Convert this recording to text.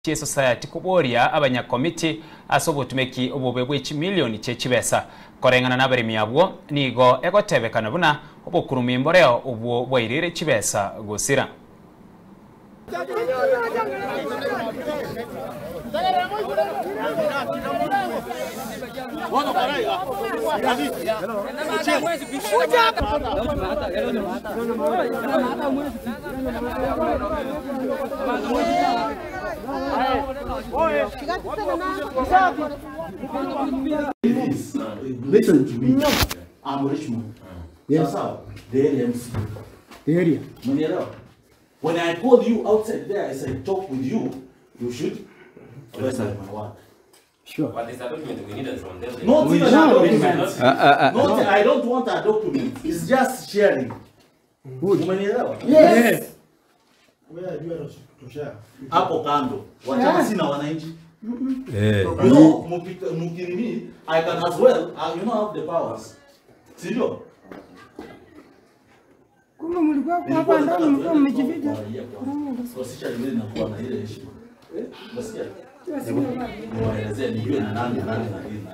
che society kuboria abanya committee asobotumeki obobebwe milioni che chibesa korengana nabarimi abwo nigo egotebekana buna obokurumi mboreo obwo bwairire chibesa gusira Listen to me. I'm Richmond. Yes, sir. The LMC. The area. When I call you outside there, I said talk with you. You should respect my word. Sure. But it's a document we needed from them. Not even a document. I don't want a document. It's just sharing. Yes. Where are you to share? Hapo kando. Wachama sina wananchi. You know, mukini, I can as well, you know, have the powers. Sindio? Kumbe mlikuwa hapa ndani mlikuwa mmejificha. Sasa mimi nakuwa na ile heshima. Basi. Niwaelezee nijue na nani na nini.